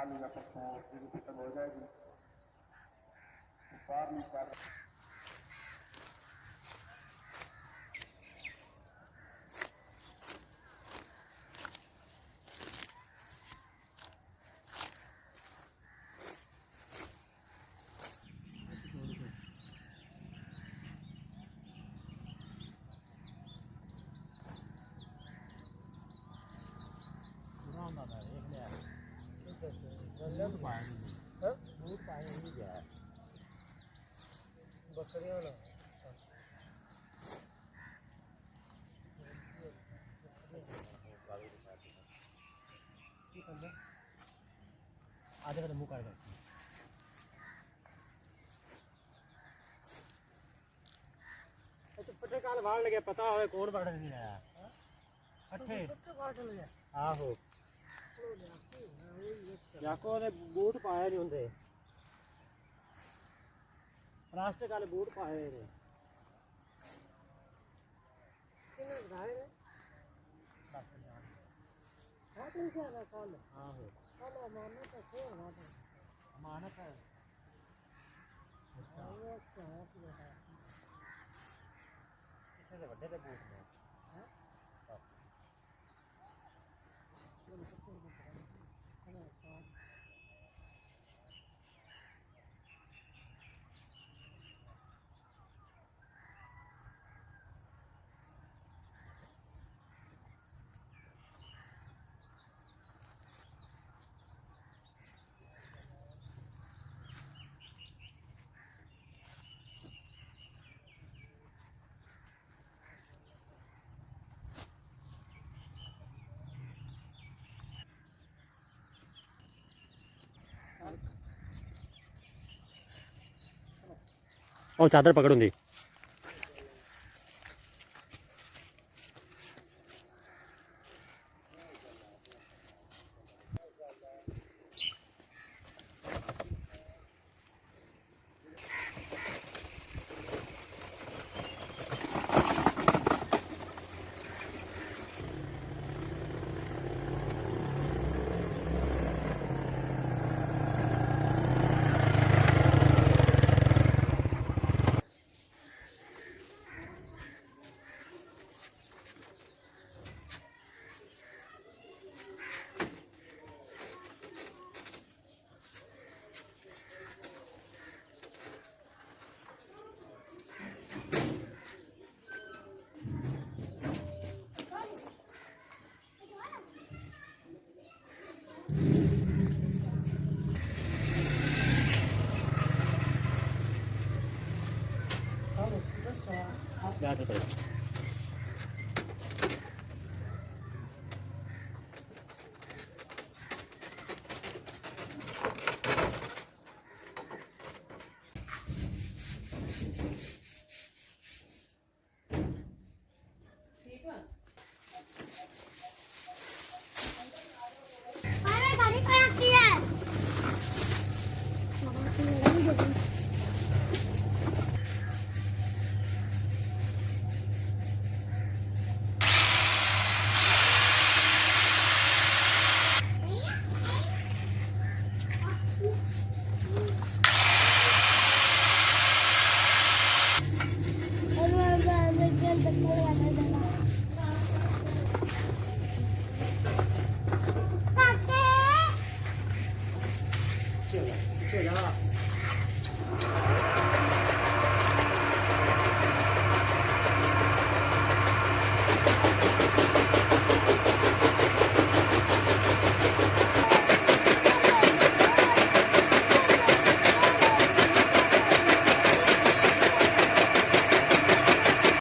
कल या परसों खत्म हो जाएगी। बाहर नहीं कर आधे का मुँह काट दो। तो पट्टे काल वाड़ लगे पता हो कौन वाड़ नहीं आया पट्टे काट लगे आहो जाको ने बूट पाए नहीं होंगे रास्ते काले बूट पाए ने किने बनाए ने बात नहीं क्या ना कॉल आहो कॉल अमानत है क्यों अमानत है अच्छा वो क्या है किसी ने बड़े बूट में हैं और चादर पकड़ूंगी जाते पड़े चला